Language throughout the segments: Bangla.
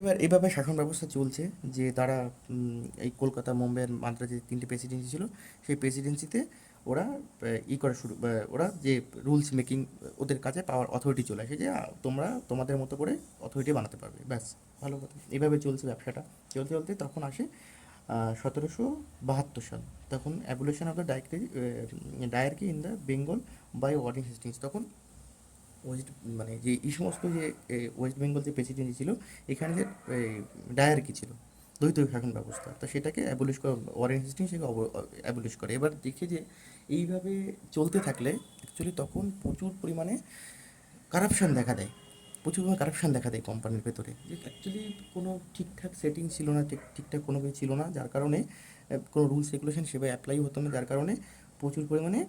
এবার এভাবে শাসন ব্যবস্থা চলছে যে তারা এই কলকাতা, মুম্বাই আর মাদ্রাজে ৩টে প্রেসিডেন্সি ছিল। সেই প্রেসিডেন্সিতে ওরা করা শুরু ওরা যে রুলস মেকিং ওদের কাছে পাওয়ার অথরিটি চলে আসে যে তোমরা তোমাদের মতো করে অথরিটি বানাতে পারবে। ব্যাস, ভালো কথা। এভাবে চলছে ব্যবসাটা। চলতে চলতে তখন আসে ১৭৭২ সাল। তখন abolition of the dyarchy in the Bengal by Warren Hastings. তখন ওয়েস্ট মানে যে এই সমস্ত যে ওয়েস্ট বেঙ্গল যে প্রেসিডেন্সি ছিল, এখানে যে ডায়ারকি ছিল, দ্বৈত শাসন ব্যবস্থা, তো সেটাকে অ্যাবলিশ করে ওয়ারেন হেস্টিংস সেটাকে অ্যাবলিশ করে। এবার দেখে যে এইভাবে চলতে থাকলে অ্যাকচুয়ালি তখন প্রচুর পরিমাণে কারাপশান দেখা দেয়। প্রচুর পরিমাণে কারাপশান দেখা দেয় কোম্পানির ভেতরে, যে অ্যাকচুয়ালি কোনো ঠিকঠাক সেটিং ছিল না, ঠিকঠাক কোনো কিছু ছিল না, যার কারণে কোনো রুলস রেগুলেশন সেভাবে অ্যাপ্লাই হতো না, যার কারণে প্রচুর পরিমাণে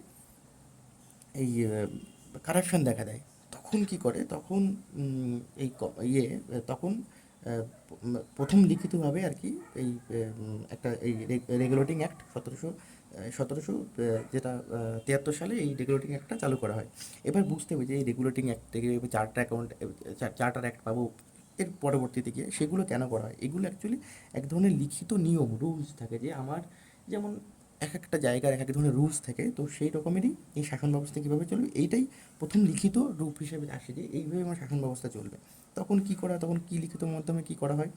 এই কারাপশান দেখা দেয়। তখন কি করে, তখন এই তখন প্রথম লিখিতভাবে আর কি এই একটা এই রেগুলেটিং অ্যাক্ট ১৭৭০ যেটা ৭৩ সালে এই রেগুলেটিং অ্যাক্টটা চালু করা হয়। এবার বুঝতে হবে যে এই রেগুলেটিং অ্যাক্ট থেকে চার্টার অ্যাক্ট পাবো এর পরবর্তীতে গিয়ে, সেগুলো কেন করা হয়? এগুলো অ্যাকচুয়ালি এক ধরনের লিখিত নিয়ম, রুলস থাকে, যে আমার যেমন এক একটা জায়গার এক এক ধরনের রুলস থাকে, তো সেই রকমেরই এই শাসন ব্যবস্থা কীভাবে চলবে এইটাই প্রথম লিখিত রূপ হিসেবে আসে, যে এইভাবে আমার শাসন ব্যবস্থা চলবে। তখন কী করা হয়, তখন কী লিখিত মাধ্যমে কী করা হয়?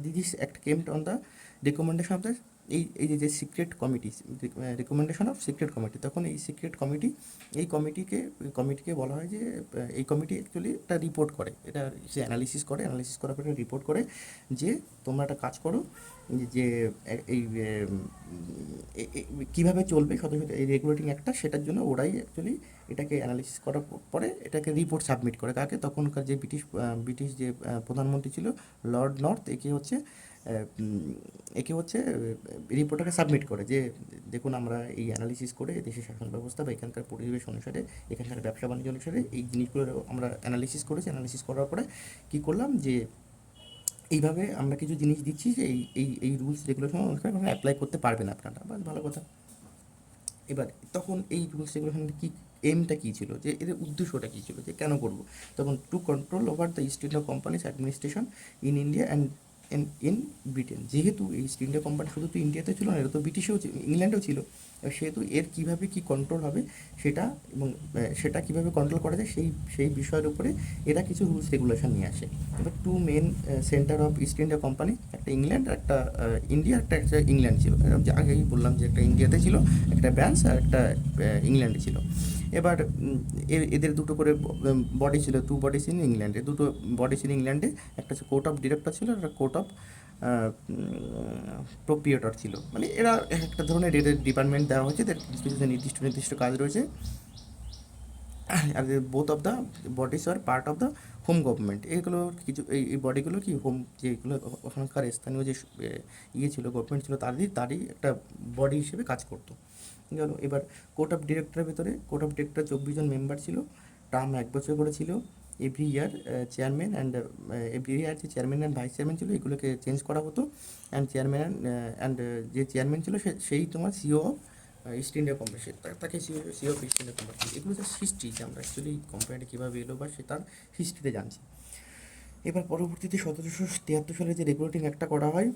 This act came on the recommendation of the যে secret committee, recommendation of secret committee. তখন এই সিক্রেট কমিটি, এই কমিটিকে বলা হয় যে এই কমিটি অ্যাকচুয়ালি একটা রিপোর্ট করে, এটা সে অ্যানালিসিস করার পরে রিপোর্ট করে যে তোমরা একটা কাজ করো, যে এই কীভাবে চলবে এই রেগুলেটিং অ্যাক্টটা, সেটার জন্য ওরাই অ্যাকচুয়ালি এটাকে অ্যানালিসিস করার পরে এটাকে রিপোর্ট সাবমিট করে কাকে, তখনকার যে ব্রিটিশ যে প্রধানমন্ত্রী ছিল লর্ড নর্থ, একে হচ্ছে রিপোর্টটাকে সাবমিট করে যে দেখুন, আমরা এই অ্যানালিসিস করে দেশের শাসন ব্যবস্থা বা এখানকার পরিবেশ অনুসারে, এখানকার ব্যবসা বাণিজ্য অনুসারে এই জিনিসগুলো আমরা অ্যানালিসিস করেছি। অ্যানালিসিস করার পরে কী করলাম, যে এইভাবে আমরা কিছু জিনিস দিচ্ছি, যে এই রুলস রেগুলেশন অনুসারে অ্যাপ্লাই করতে পারবেন আপনারা। বাস, ভালো কথা। এবার তখন এই রুলস রেগুলেশনের কী এমটা কী ছিল, যে এদের উদ্দেশ্যটা কী ছিল, যে কেন করবো? তখন to control over the East India companies administration in India and in Britain. যেহেতু এই ইস্ট ইন্ডিয়া কোম্পানি শুধু তো ইন্ডিয়াতে ছিল না, এটা তো ব্রিটিশেও ইংল্যান্ডেও ছিল। সেহেতু এর কীভাবে কী কন্ট্রোল হবে সেটা, এবং সেটা কীভাবে কন্ট্রোল করা যায় সেই বিষয়ের উপরে এরা কিছু রুলস রেগুলেশন নিয়ে আসে। এবার two main centre of East India company, একটা ইংল্যান্ড আর একটা ইন্ডিয়া, একটা ইংল্যান্ড ছিল। যে আগেই বললাম যে একটা ইন্ডিয়াতে ছিল, একটা ব্রাঞ্চ, আর একটা ইংল্যান্ডে ছিল। এবার এদের দুটো করে বডি ছিল, টু বডিস ইন ইংল্যান্ডে, দুটো বডি ছিল ইংল্যান্ডে, একটা হচ্ছে কোর্ট অফ ডিরেক্টর ছিল, আর একটা কোর্ট অফ প্রোপ্রিয়েটর ছিল। মানে এরা একটা ধরনের এদের ডিপার্টমেন্ট দেওয়া হয়েছে, এদের কিছু কিছু নির্দিষ্ট নির্দিষ্ট কাজ রয়েছে। আর both of the bodies are part of the home government. এগুলো কিছু এই বডিগুলো কি হোম, যেগুলো ওখানকার স্থানীয় যে ছিল, গভর্নমেন্ট ছিল, তারই একটা বডি হিসেবে কাজ করতো। গেল। এবার কোর্ট অফ ডিরেক্টর ২৪ জন মেম্বার ছিল, টার্ম ১ বছর করে ছিল। এভরি ইয়ার যে চেয়ারম্যান অ্যান্ড ভাইস চেয়ারম্যান ছিল, এগুলোকে চেঞ্জ করা হতো। যে চেয়ারম্যান ছিল সেই তোমার CEO of East India company, তাকে CEO of East India company. এগুলো জাস্ট হিস্ট্রি, যে আমরা অ্যাকচুয়ালি কোম্পানিটা কীভাবে এলো বা সে তার হিস্ট্রিতে জানছি। এবার পরবর্তীতে ১৭৭৩ সালে যে রেগুলেটিং অ্যাক্টটা করা হয়,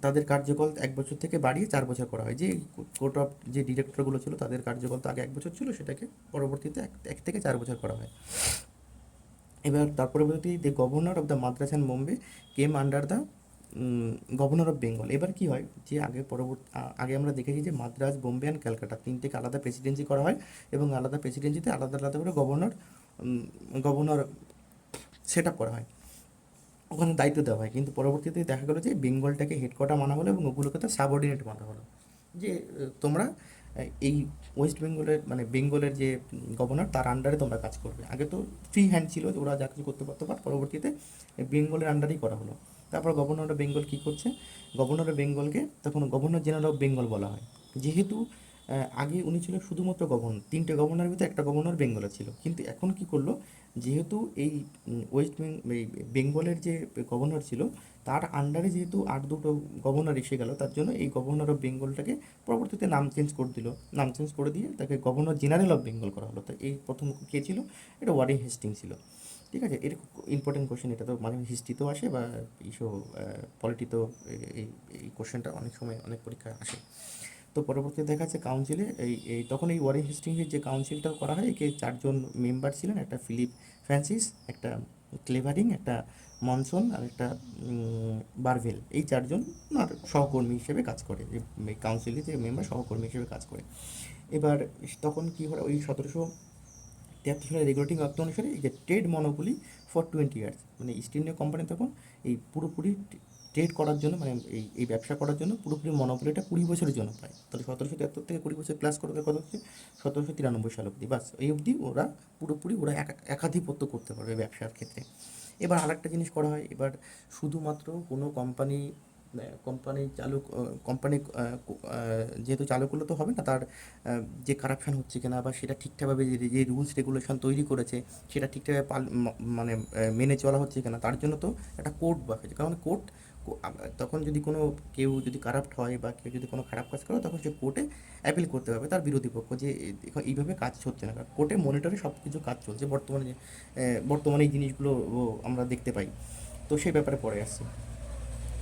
তাদের কার্যকাল ১ বছর থেকে বাড়িয়ে ৪ বছর করা হয়। যে কোর্ট অফ যে ডিরেক্টরগুলো ছিল তাদের কার্যকাল তো আগে ১ বছর ছিল, সেটাকে পরবর্তীতে ১ থেকে ৪ বছর করা হয়। এবার তার পরবর্তীতে the governor of the Madras and Bombay came under the governor of Bengal. এবার কী হয়, যে আগে আমরা দেখেছি যে মাদ্রাজ, বোম্বে অ্যান্ড ক্যালকাটা তিনটেকে আলাদা প্রেসিডেন্সি করা হয়, এবং আলাদা প্রেসিডেন্সিতে আলাদা আলাদা করে গভর্নর সেট আপ করা হয়, ওখানে দায়িত্ব দেওয়া হয়। কিন্তু পরবর্তীতে দেখা গেলো যে বেঙ্গলটাকে হেডকোয়ার্টার মানা হলো এবং ওগুলোকে তো সাবঅর্ডিনেট মানা হলো, যে তোমরা এই ওয়েস্ট বেঙ্গলের মানে বেঙ্গলের যে গভর্নর, তার আন্ডারে তোমরা কাজ করবে। আগে তো ফ্রি হ্যান্ড ছিল, ওরা যা কিছু করতে পারতো, বাট পরবর্তীতে বেঙ্গলের আন্ডারেই করা হলো। তারপর গভর্নর অফ বেঙ্গল কী করছে, গভর্নর অফ বেঙ্গলকে তখন গভর্নর জেনারেল অফ বেঙ্গল বলা হয়। যেহেতু আগে উনি ছিল শুধুমাত্র গভর্নর, 3টে গভর্নরের ভিতরে একটা গভর্নর বেঙ্গলে ছিল, কিন্তু এখন কী করলো, যেহেতু এই বেঙ্গলের যে গভর্নর ছিল, তার আন্ডারে যেহেতু আর দুটো গভর্নর এসে গেল, তার জন্য এই গভর্নর অফ বেঙ্গলটাকে পরবর্তীতে নাম চেঞ্জ করে দিয়ে তাকে গভর্নর জেনারেল অফ বেঙ্গল করা হলো। তো এই প্রথম কে ছিল, এটা ওয়ারেন হেস্টিংস ছিল। ঠিক আছে, এটা খুব ইম্পর্টেন্ট কোশ্চেন, এটা তো মানে হিস্ট্রিতেও আসে বা ইসো পলিটিতেও এই এই কোশ্চেনটা অনেক সময় অনেক পরীক্ষায় আসে। তো পরবর্তীতে দেখা যাচ্ছে কাউন্সিলে এই তখন এই ওয়ারেন হেস্টিংসের যে কাউন্সিলটা করা হয়, একে 4জন মেম্বার ছিলেন, একটা ফিলিপ ফ্রান্সিস, একটা ক্লেভারিং, একটা মনসন আর একটা বারভেল। এই 4জন আর সহকর্মী হিসেবে কাজ করে, এই কাউন্সিলে যে মেম্বার সহকর্মী হিসেবে কাজ করে। এবার তখন কী হয়, ওই 1773 সালের রেগুলেটিং অ্যাক্ট অনুসারে এই যে ট্রেড মনোপলি ফর 20 ইয়ার্স, মানে ইস্ট ইন্ডিয়া কোম্পানি তখন এই পুরোপুরি ট্রেড করার জন্য, মানে এই ব্যবসা করার জন্য পুরোপুরি মনোপলিটা 20 বছরের জন্য পায়। তাহলে 1773 থেকে 20 বছর প্লাস করতে কত হচ্ছে, 1793 সাল অবধি, বাস এই অবধি ওরা পুরোপুরি ওরা একাধিপত্য করতে পারবে ব্যবসার ক্ষেত্রে। এবার আরেকটা জিনিস করা হয়, এবার শুধুমাত্র কোনো কোম্পানি কোম্পানি চালু কোম্পানি যেহেতু চালু করলে তো হবে না, তার যে কারাপশান হচ্ছে কিনা বা সেটা ঠিকঠাকভাবে যে রুলস রেগুলেশন তৈরি করেছে সেটা ঠিকঠাকভাবে মানে মেনে চলা হচ্ছে কিনা, তার জন্য তো একটা কোর্ট বা হয়েছে, কারণ কোর্ট তখন যদি কোনো কেউ যদি কারাপ্ট হয় বা কেউ যদি কোনো খারাপ কাজ করে, তখন সে কোর্টে অ্যাপিল করতে পারবে তার বিরোধী পক্ষ, যে দেখো এইভাবে কাজ হচ্ছে না, কারণ কোর্টে মনিটরে সব কিছু কাজ চলছে বর্তমানে, বর্তমানে এই জিনিসগুলো আমরা দেখতে পাই। তো সেই ব্যাপারে পরে আসছে।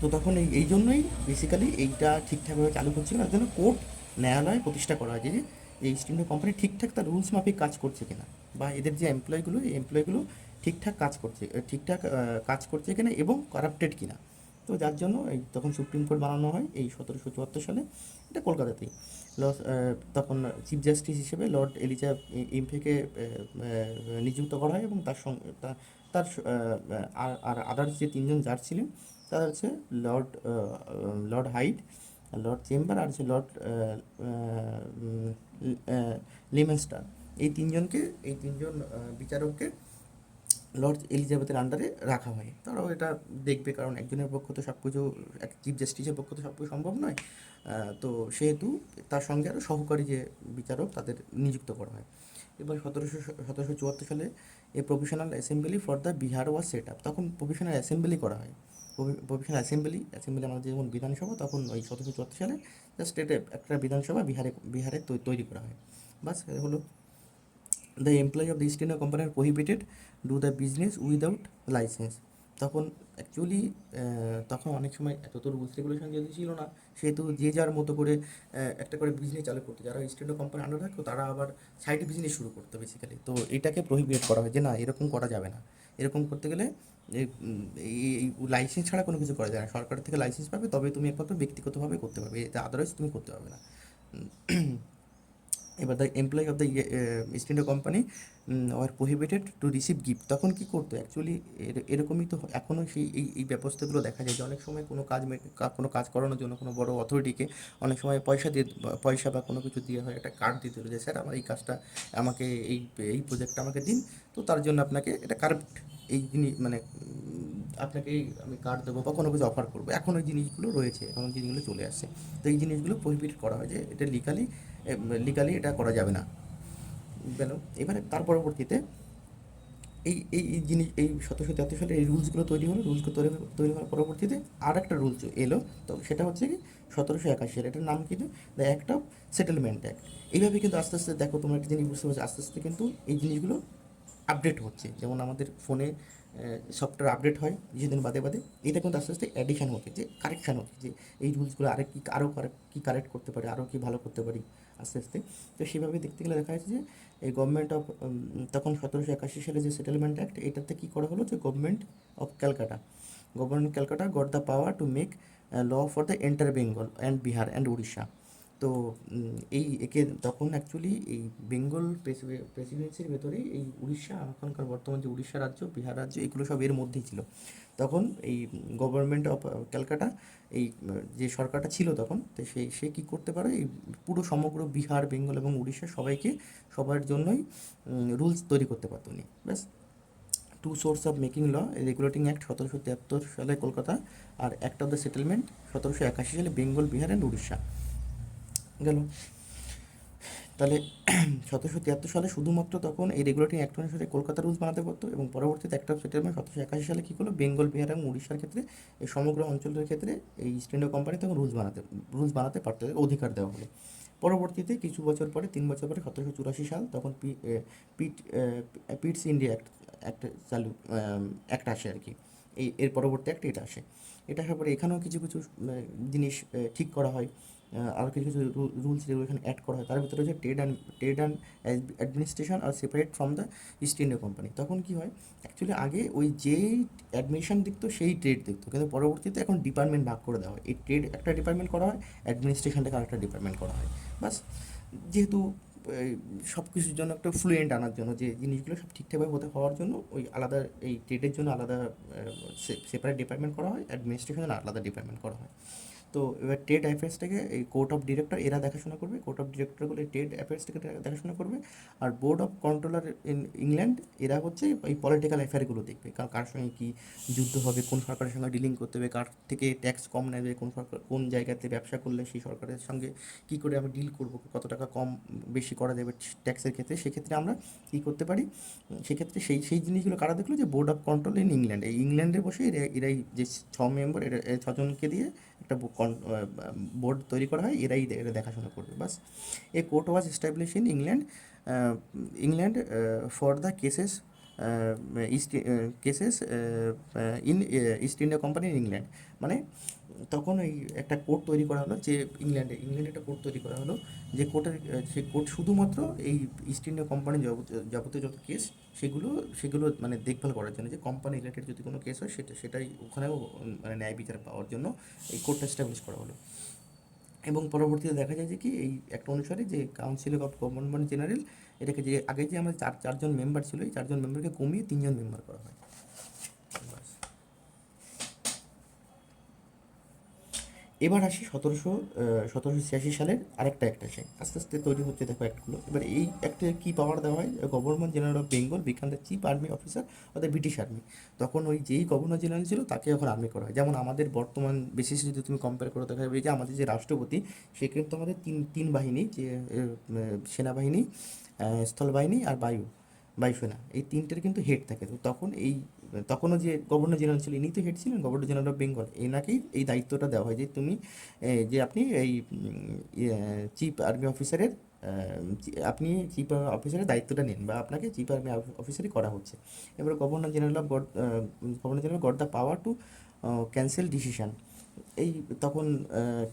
তো তখন এই জন্যই বেসিক্যালি এইটা ঠিকঠাকভাবে চালু করছিল, তার জন্য কোর্ট, ন্যায়ালয় প্রতিষ্ঠা করা হয়েছে যে এই ইস্ট ইন্ডিয়া কোম্পানি ঠিকঠাক তার রুলস মাফিক কাজ করছে কিনা, বা এদের যে এমপ্লয়িগুলো, এই এমপ্লয়িগুলো ঠিকঠাক কাজ করছে, ঠিকঠাক কাজ করছে কিনা এবং কারাপ্টেড কিনা। তো যার জন্য এই তখন সুপ্রিম কোর্ট বানানো হয় এই 1774 সালে, এটা কলকাতাতেই। তখন চিফ জাস্টিস হিসেবে লর্ড এলিজা ইমফেকে নিযুক্ত করা হয়, এবং তার সঙ্গে তার আর আদার্স যে 3জন জাজ ছিলেন, তারা হচ্ছে lord lord Hyde, lord Chamber আর হচ্ছে লর্ড লিমেনস্টার। এই তিনজন বিচারককে লর্ড এলিজাবেথের আন্ডারে রাখা হয়। তারাও এটা দেখবে, কারণ একজনের পক্ষ তো সব কিছু, এক চিফ জাস্টিসের পক্ষ তো সব কিছু সম্ভব নয়। তো সেহেতু তার সঙ্গে আরও সহকারী যে বিচারক তাদের নিযুক্ত করা হয়। এবার 1774 সালে a professional assembly for the Bihar was set up. তখন প্রফেশনাল অ্যাসেম্বলি করা হয়। প্রফেশনাল অ্যাসেম্বলি আমাদের যেমন বিধানসভা, তখন ওই 1774 সালে জাস্ট এটা একটা বিধানসভা বিহারে তৈরি করা হয়। বাস হলো, the employee of the East India company are prohibited do the business without licence. তখন অ্যাকচুয়ালি তখন অনেক সময় এত তো রুলস রেগুলেশন যেহেতু ছিল না, সেহেতু যে যার মতো করে একটা করে বিজনেস চালু করতো, যারা ইস্ট ইন্ডিয়া কোম্পানি আন্ডার থাকতো তারা আবার সাইড বিজনেস শুরু করতো বেসিক্যালি। তো এটাকে প্রহিবিট করা হয় যে না, এরকম করা যাবে না। এরকম করতে গেলে এই এই লাইসেন্স ছাড়া কোনো কিছু করা যায় না, সরকার থেকে লাইসেন্স পাবে তবে তুমি একমাত্র ব্যক্তিগতভাবে করতে পারবে, এটা আদারওয়াইজ তুমি করতে পারবে না। এবার the employee of the East India company are prohibited to receive gift. তখন কী করতো অ্যাকচুয়ালি, এরকমই তো এখনও সেই এই ব্যবস্থাগুলো দেখা যায় যে অনেক সময় কোনো কাজ করানোর জন্য কোনো বড় অথরিটিকে অনেক সময় পয়সা বা কোনো কিছু দিয়ে হয়, একটা কার্ড দিতে হলো যে স্যার আমার এই কাজটা আমাকে এই প্রজেক্টটা আমাকে দিন, তো তার জন্য আপনাকে এটা কার্ড, এই জিনিস মানে আপনাকে আমি কার্ড দেবো বা কোনো কিছু অফার করবো, এখন ওই জিনিসগুলো রয়েছে, এখন ওই জিনিসগুলো চলে আসছে। তো এই জিনিসগুলো প্রহিবিট করা হয় যে এটা লিগালি এটা করা যাবে না, গেল। এবারে তার পরবর্তীতে এই জিনিস, এই 1773 সালে এই রুলসগুলো তৈরি হলো, রুলসগুলো তৈরি হওয়ার পরবর্তীতে আর একটা রুলস এলো। তো সেটা হচ্ছে কি 1781 সালে, এটার নাম কিন্তু the act of settlement act. এইভাবে কিন্তু আস্তে আস্তে দেখো, তোমরা একটা জিনিস বুঝতে পারছো, আস্তে আস্তে কিন্তু এই জিনিসগুলো আপডেট হচ্ছে, যেমন আমাদের ফোনে সফটওয়্যার আপডেট হয় কিছুদিন বাদে বাদে, এটা কিন্তু আস্তে আস্তে অ্যাডিশন হচ্ছে, যে কারেকশান হচ্ছে, যে এই রুলসগুলো আরও কী কারেক্ট করতে পারি, আরও কী ভালো করতে পারি আস্তে আস্তে। তো সেভাবে দেখতে গেলে দেখা যাচ্ছে যে এই গভর্নমেন্ট অফ, তখন 1781 সালে যে সেটেলমেন্ট অ্যাক্ট, এটাতে কী করা হলো যে government Calcutta got the power to make law for the entire Bengal and Bihar and Orissa. তো একে তখন অ্যাকচুয়ালি এই বেঙ্গল প্রেসিডেন্সির ভেতরেই এই উড়িষ্যা, এখনকার বর্তমান যে উড়িষ্যা রাজ্য, বিহার রাজ্য, এগুলো সব এর মধ্যেই ছিল। তখন এই গভর্নমেন্ট অফ ক্যালকাটা, এই যে সরকারটা ছিল তখন, তো সে কী করতে পারে, এই পুরো সমগ্র বিহার, বেঙ্গল এবং উড়িষ্যা সবার জন্যই রুলস তৈরি করতে পারতো উনি, ব্যাস। Two source of making law regulating act 1773 সালে কলকাতা, আর অ্যাক্ট অফ দ্য সেটেলমেন্ট 1781 সালে বেঙ্গল, বিহার অ্যান্ড উড়িষ্যা, গেল। তাহলে 1773 সালে শুধুমাত্র তখন এই রেগুলেটিং অ্যাক্ট অনুসারে কলকাতা রুলস বানাতে পারতো, এবং পরবর্তীতে অ্যাক্ট অফ সেটেলমেন্ট 1781 সালে কী করলো, বেঙ্গল, বিহার এবং উড়িষ্যার ক্ষেত্রে, এই সমগ্র অঞ্চলের ক্ষেত্রে এই ইস্ট ইন্ডিয়া কোম্পানি তখন রুলস বানাতে পারতো, অধিকার দেওয়া হলো। পরবর্তীতে কিছু বছর পরে, 3 বছর পরে 1784 সাল, তখন পিটস ইন্ডিয়া একটা চালু একটা আসে আর কি। এর পরবর্তী একটা এটা আসে। এটা আসার পরে এখানেও কিছু কিছু জিনিস ঠিক করা হয়। আরও কিছু কিছু রুলস যেগুলো এখানে অ্যাড করা হয়, তার ভিতরে হচ্ছে trade and administration are separate from the East India company. তখন কী হয়, অ্যাকচুয়ালি আগে ওই যেই অ্যাডমিনিশন দেখতো সেই ট্রেড দেখতো, কিন্তু পরবর্তীতে এখন ডিপার্টমেন্ট ভাগ করে দেওয়া হয়। এই ট্রেড একটা ডিপার্টমেন্ট করা হয়, অ্যাডমিনিস্ট্রেশনটাকে আরেকটা ডিপার্টমেন্ট করা হয়। বাস, যেহেতু সব কিছুর জন্য একটা ফ্লুয়েন্ট আনার জন্য, যে জিনিসগুলো সব ঠিকঠাকভাবে হওয়ার জন্য ওই আলাদা এই ট্রেডের জন্য আলাদা সেপারেট ডিপার্টমেন্ট করা হয়, অ্যাডমিনিস্ট্রেশনের আলাদা ডিপার্টমেন্ট করা হয়। তো এবার ট্রেড অ্যাফেয়ার্সটাকে এই কোর্ট অফ ডিরেক্টর এরা দেখাশোনা করবে, কোর্ট অফ ডিরেক্টরগুলো ট্রেড অ্যাফেয়ার্সটাকে দেখাশোনা করবে। আর board of controller in England এরা হচ্ছে এই পলিটিক্যাল অ্যাফেয়ারগুলো দেখবে, কারণ কার সঙ্গে কী যুদ্ধ হবে, কোন সরকারের সঙ্গে ডিলিং করতে হবে, কার থেকে ট্যাক্স কম নেবে, কোন সরকার কোন জায়গাতে ব্যবসা করলে সেই সরকারের সঙ্গে কী করে আমি ডিল করবো, কত টাকা কম বেশি করা যাবে ট্যাক্সের ক্ষেত্রে, সেক্ষেত্রে আমরা কী করতে পারি। সেক্ষেত্রে সেই সেই জিনিসগুলো কারা দেখলো, যে board of control in England, এই ইংল্যান্ডে বসে এরাই যে 6 মেম্বার, এরা 6জনকে দিয়ে একটা বোর্ড তৈরি করা হয়, এরা দেখাশোনা করবে। বাস, a court was establish in England, England for the cases east cases in East India company in England. মানে তখন ওই একটা কোর্ট তৈরি করা হলো, যে ইংল্যান্ডে একটা কোর্ট তৈরি করা হলো, যে কোর্টের সেই কোর্ট শুধুমাত্র এই ইস্ট ইন্ডিয়া কোম্পানির যাবতীয় যত কেস সেগুলো সেগুলো মানে দেখভাল করার জন্য, যে কোম্পানি রিলেটেড যদি কোনো কেস হয় সেটাই ওখানেও মানে ন্যায় বিচার পাওয়ার জন্য এই কোর্টটা এস্টাবলিশ করা হলো। এবং পরবর্তীতে দেখা যায় যে কি, এই একটা অনুসারে যে কাউন্সিল অফ গভর্নমেন্ট জেনারেল, এটাকে যে আগে যে আমাদের চারজন মেম্বার ছিল, এই 4জন মেম্বারকে কমিয়ে 3জন মেম্বার করা হয়। বাস, এবার আসি 1786 সালের আরেকটা অ্যাক্ট আসে, আস্তে আস্তে তৈরি হচ্ছে দেখো অ্যাক্টগুলো। এবার এই অ্যাক্টে কী পাওয়ার দেওয়া হয়, governor general of Bengal become the chief army officer অর্থাৎ ব্রিটিশ আর্মি। তখন ওই যেই গভর্নর জেনারেল ছিল তাকে এখন আর্মি করা হয়। যেমন আমাদের বর্তমান বেসিসে যদি তুমি কম্পেয়ার করে দেখা যাবে যে আমাদের যে রাষ্ট্রপতি, সে কিন্তু আমাদের তিন বাহিনী, যে সেনাবাহিনী, স্থলবাহিনী আর বায়ুসেনা, এই তিনটের কিন্তু হেড থাকে। তো তখনও যে গভর্নর জেনারেল ছিল, ইনি তো হেড ছিলেন, গভর্নর জেনারেল অফ বেঙ্গল, এনাকেই এই দায়িত্বটা দেওয়া হয় যে তুমি যে আপনি এই চিফ আর্মি অফিসারের আপনি চিফ অফিসারের দায়িত্বটা নিন, বা আপনাকে চিফ আর্মি অফিসারই করা হচ্ছে। এবার governor general got the power to cancel decision, এই তখন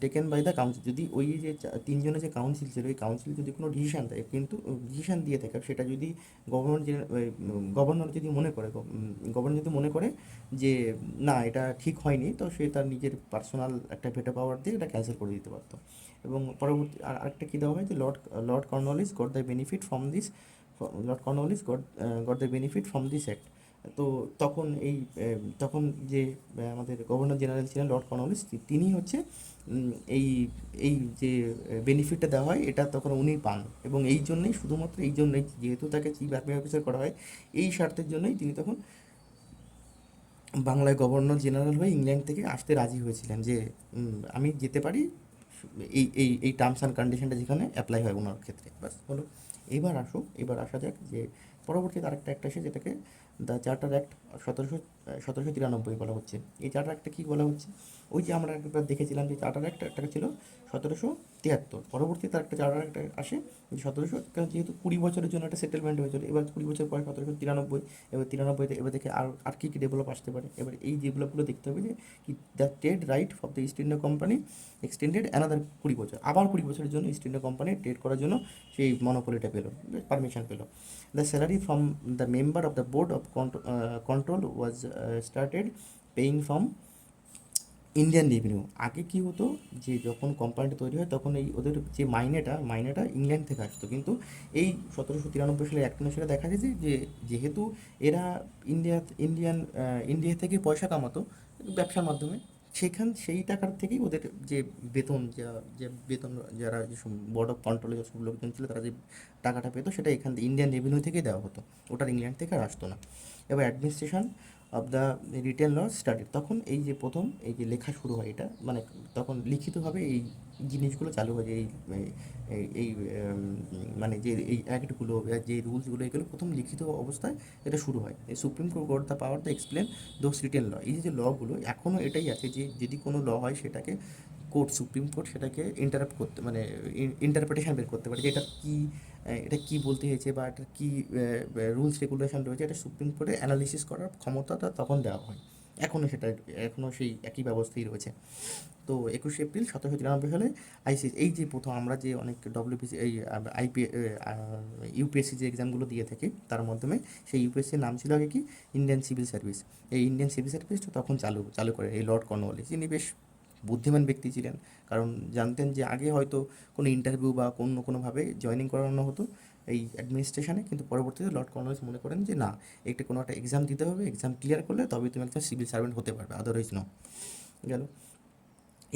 টেকেন বাই দ্য কাউন্সিল। যদি ওই যে তিনজনের যে কাউন্সিল ছিল, ওই কাউন্সিল যদি কোনো ডিসিশান দেয়, কিন্তু ডিসিশান দিয়ে থাকে, সেটা যদি গভর্নর যদি মনে করে যে না এটা ঠিক হয়নি, তো সে তার নিজের পার্সোনাল একটা ভেটো পাওয়ার দিয়ে এটা ক্যান্সেল করে দিতে পারতো। এবং পরবর্তী আরেকটা কী দেওয়া হয়, যে Lord Cornwallis got the benefit from this Lord Cornwallis got the benefit from this act. তো তখন যে আমাদের গভর্নর জেনারেল ছিলেন লর্ড কর্নওয়ালিস, তিনি হচ্ছে এই এই যে বেনিফিটটা দেওয়া হয় এটা তখন উনি পান। এবং শুধুমাত্র এই জন্যই, যেহেতু তাকে চিফ আর্মি অফিসার করা হয়, এই স্বার্থের জন্যই তিনি তখন বাংলায় গভর্নর জেনারেল হয়ে ইংল্যান্ড থেকে আসতে রাজি হয়েছিলেন, যে আমি যেতে পারি, এই টার্মস অ্যান্ড কন্ডিশনটা যেখানে অ্যাপ্লাই হয় ওনার ক্ষেত্রে। বাস হলো। এবার আসা যাক যে পরবর্তীতে আরেকটা অ্যাক্ট আসে, যেটাকে দ্য চার্টার অ্যাক্ট 1793 বলা হচ্ছে। এই চার্টার অ্যাক্টটা কী বলা হচ্ছে, ওই যে আমরা একবার দেখেছিলাম যে চার্টার অ্যাক্ট একটা ছিল 1773, পরবর্তীতে একটা চার্টার অ্যাক্ট আসে যে 1700, যেহেতু 20 বছরের জন্য একটা সেটেলমেন্ট হয়েছিল, এবার 20 বছর পরে 1793, এবার 93-তে এবার থেকে আর কী কী ডেভেলপ আসতে পারে। এবার এই ডেভেলপগুলো দেখতে হবে, যে কি the trade right of the East India company extended another 20 বছর, আবার 20 বছরের জন্য ইস্ট ইন্ডিয়া কোম্পানি ট্রেড করার জন্য সেই মনোপলিটা পেলো, পারমিশন পেলো। The salary from the member of the board of control was started paying from Indian revenue. আগে কী হতো, যে যখন কোম্পানিটা তৈরি হয় তখন এই ওদের যে মাইনেটা ইংল্যান্ড থেকে আসতো, কিন্তু এই 1793 সালে অ্যাক্ট অনুসারে দেখা যায় যে যেহেতু এরা ইন্ডিয়া থেকে পয়সা কামাতো ব্যবসার মাধ্যমে, সেই টাকার থেকেই ওদের যে বেতন যারা যেসব বোর্ড অফ কন্ট্রোলে যেসব লোকজন ছিল, তারা যে টাকাটা পেতো, সেটা এখান থেকে ইন্ডিয়ান রেভিনিউ থেকেই দেওয়া হতো, ওটার ইংল্যান্ড থেকে আর আসতো না। এবার administration of the written law study, তখন এই যে প্রথম এই যে লেখা শুরু হয়, এটা মানে তখন লিখিতভাবে এই জিনিসগুলো চালু হয়েছে, এই মানে যে এই অ্যাক্টগুলো, যে রুলসগুলো, এগুলো প্রথম লিখিত অবস্থায় এটা শুরু হয়। এই supreme court the power the explain those written law, এই যে লগুলো এখনও এটাই আছে যে যদি কোনো ল হয় সেটাকে কোর্ট, সুপ্রিম কোর্ট সেটাকে ইন্টারাপ্ট করতে, মানে ইন্টারপ্রিটেশন বের করতে পারে যে এটা কী, এটা কী বলতে হয়েছে বা এটা কী রুলস রেগুলেশন রয়েছে, এটা সুপ্রিম কোর্টে অ্যানালিসিস করার ক্ষমতাটা তখন দেওয়া হয়। এখনও সেটা, এখনও সেই একই ব্যবস্থাই রয়েছে। তো 21শে এপ্রিল 1793 সালে আইসিএস, এই যে প্রথম আমরা যে অনেক ডব্লিউপিসি, এই আইপি, ইউপিএসসি যে এক্সামগুলো দিয়ে থাকি তার মাধ্যমে, সেই ইউপিএসসির নাম ছিল আগে কি, ইন্ডিয়ান সিভিল সার্ভিস। এই ইন্ডিয়ান সিভিল সার্ভিসটা তখন চালু চালু করে এই লর্ড কর্নওয়ালিস। তিনি বেশ বুদ্ধিমান ব্যক্তি ছিলেন, কারণ জানতেন যে আগে হয়তো কোনো ইন্টারভিউ বা কোনোভাবে জয়েনিং করানো হতো এই অ্যাডমিনিস্ট্রেশনে, কিন্তু পরবর্তীতে লর্ড কর্নওয়ালিস মনে করেন যে না, একটা কোনো একটা এক্সাম দিতে হবে, এক্সাম ক্লিয়ার করলে তবে তুমি একজন সিভিল সার্ভেন্ট হতে পারবে, আদারওয়াইজ নো। গেল।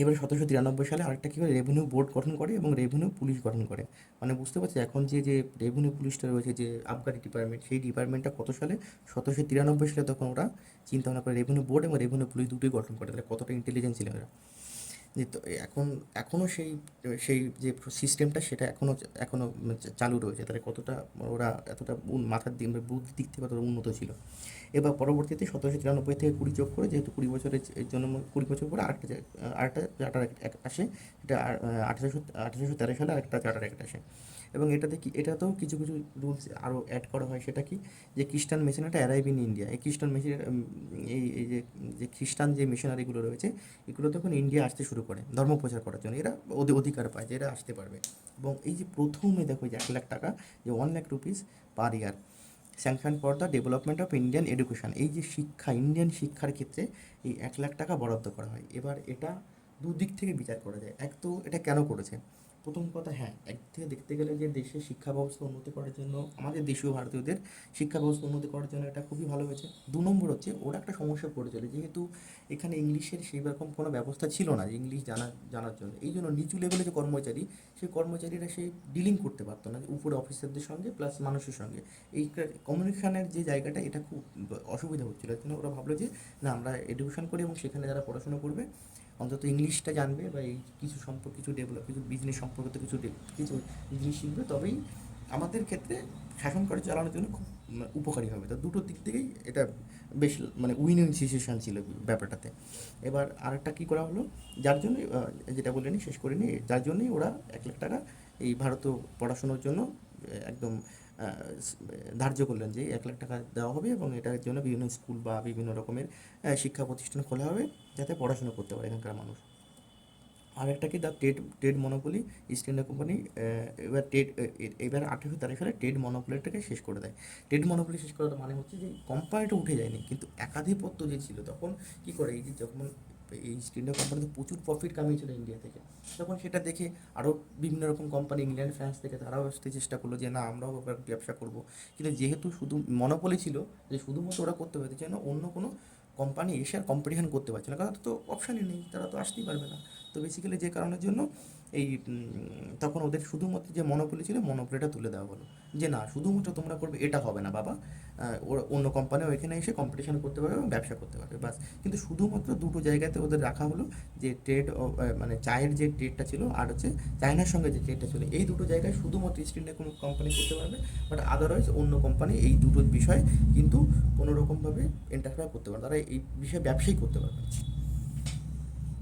এবারে 1793 সালে আরেকটা কী করে, রেভিনিউ বোর্ড গঠন করে এবং রেভিনিউ পুলিশ গঠন করে। মানে বুঝতে পারছি এখন যে রেভিনিউ পুলিশটা রয়েছে, যে আবগারি ডিপার্টমেন্ট, সেই ডিপার্টমেন্টটা কত সালে, 1793 সালে তখন ওরা চিন্তা ভাবনা করে রেভিনিউ বোর্ড এবং রেভিনিউ পুলিশ দুটোই গঠন করে। তাহলে কতটা ইন্টেলিজেন্ট ছিল এরা। যে তো এখনও সেই সেই যে সিস্টেমটা সেটা এখনও চালু রয়েছে। তাহলে কতটা ওরা এতটা মাথার দিক বা বুদ্ধির দিক থেকে কতটা উন্নত ছিল। এবার পরবর্তীতে 1793 থেকে 20 যোগ করে, যেহেতু 20 বছরের জন্য 20 বছর পরে আরেকটা চার্টার অ্যাক্ট আসে, এটা 1813 সালে আরেকটা চার্টার অ্যাক্ট আসে। এবং এটাতেও কিছু কিছু রুলস আরও অ্যাড করা হয়। সেটা কি, যে খ্রিস্টান মিশনারিটা অ্যারাইভ ইন ইন্ডিয়া, এই খ্রিস্টান মিশনারি, এই যে খ্রিস্টান যে মিশনারিগুলো রয়েছে, এগুলো তখন ইন্ডিয়া আসতে শুরু করে ধর্ম প্রচার করার জন্য। এরা ওদের অধিকার পায় যে এরা আসতে পারবে। এবং এই যে প্রথমে দেখো যে 1,00,000 টাকা, যে 1,00,000 rupees per year, sanction for the development of Indian education, এই যে শিক্ষা, ইন্ডিয়ান শিক্ষার ক্ষেত্রে এই 1,00,000 টাকা বরাদ্দ করা হয়। এবার এটা দুদিক থেকে বিচার করা যায়। এক তো এটা কেন করেছে, প্রথম কথা, হ্যাঁ, একদিকে দেখতে গেলে যে দেশের শিক্ষা ব্যবস্থা উন্নতি করার জন্য, আমাদের দেশীয় ভারতীয়দের শিক্ষা ব্যবস্থা উন্নতি করার জন্য এটা খুবই ভালো হয়েছে। 2 নম্বর হচ্ছে ওরা একটা সমস্যা পড়েছিল, যেহেতু এখানে ইংলিশের সেই রকম কোনো ব্যবস্থা ছিল না যে ইংলিশ জানার জন্য। এই জন্য নিচু লেভেলে যে কর্মচারী, সেই কর্মচারীরা সেই ডিলিং করতে পারতো না উপরে অফিসারদের সঙ্গে প্লাস মানুষের সঙ্গে। এই কমিউনিকেশনের যে জায়গাটা, এটা খুব অসুবিধা হচ্ছিলো। এর জন্য ওরা ভাবলো যে না, আমরা এডুকেশন করি এবং সেখানে যারা পড়াশোনা করবে অন্তত ইংলিশটা জানবে বা এই কিছু কিছু ডেভেলপ, কিছু বিজনেস সম্পর্কিত কিছু জিনিস শিখবে, তবেই আমাদের ক্ষেত্রে শাসন করে চালানোর জন্য খুব উপকারী হবে। তো দুটো দিক থেকেই এটা বেশ মানে উইন উইন সিচুয়েশান ছিল ব্যাপারটাতে। এবার আরেকটা কী করা হলো, যার জন্য যেটা বলিনি শেষ করিনি, যার জন্যই ওরা 1,00,000 টাকা এই ভারতীয় পড়াশোনার জন্য একদম ধার্য করলেন যে 1,00,000 টাকা দেওয়া হবে এবং এটার জন্য বিভিন্ন স্কুল বা বিভিন্ন রকমের শিক্ষা প্রতিষ্ঠান খোলা হবে যাতে পড়াশোনা করতে পারে এখানকার মানুষ। আর একটা কি, the trade monopoly, east India company এবার 1813 সালে ট্রেড মনোপলিটাকে শেষ করে দেয়। ট্রেড মনোপলি শেষ করার মানে হচ্ছে যে কোম্পানিটা উঠে যায়নি, কিন্তু একাধিপত্য যে ছিল তখন কী করে, এই যে যখন এই ইস্ট ইন্ডিয়া কোম্পানিতে প্রচুর প্রফিট কামিয়েছিল ইন্ডিয়া থেকে, তখন সেটা দেখে আরও বিভিন্ন রকম কোম্পানি, ইংল্যান্ড ফ্রান্স থেকে তারাও আসতে চেষ্টা করলো যে না, আমরাও এবার ব্যবসা করবো। কিন্তু যেহেতু শুধু মনোপলি ছিল, যে শুধুমাত্র ওরা করতে পারছে, যেন অন্য কোনো কোম্পানি এসে আর কম্পিটিশন করতে পারছে না, কারণ তো অপশানই নেই, তারা তো আসতেই পারবে না। তো বেসিক্যালি যে কারণের জন্য এই তখন ওদের শুধুমাত্র যে মনোপলি ছিল, মনোপলিটা তুলে দেওয়া হলো যে না, শুধুমাত্র তোমরা করবে এটা হবে না বাবা, ওরা অন্য কোম্পানিও এখানে এসে কম্পিটিশন করতে পারবে এবং ব্যবসা করতে পারবে, বাস। কিন্তু শুধুমাত্র দুটো জায়গাতে ওদের রাখা হলো, যে ট্রেড, মানে চায়ের যে ট্রেডটা ছিল আর হচ্ছে চায়নার সঙ্গে যে ট্রেডটা ছিল, এই দুটো জায়গায় শুধুমাত্র ইস্ট ইন্ডিয়া কোনো কোম্পানি করতে পারবে, বাট আদারওয়াইজ অন্য কোম্পানি এই দুটো বিষয় কিন্তু কোনো রকমভাবে ইন্টারফেয়ার করতে পারবে, তারা এই বিষয়ে ব্যবসাই করতে পারবে।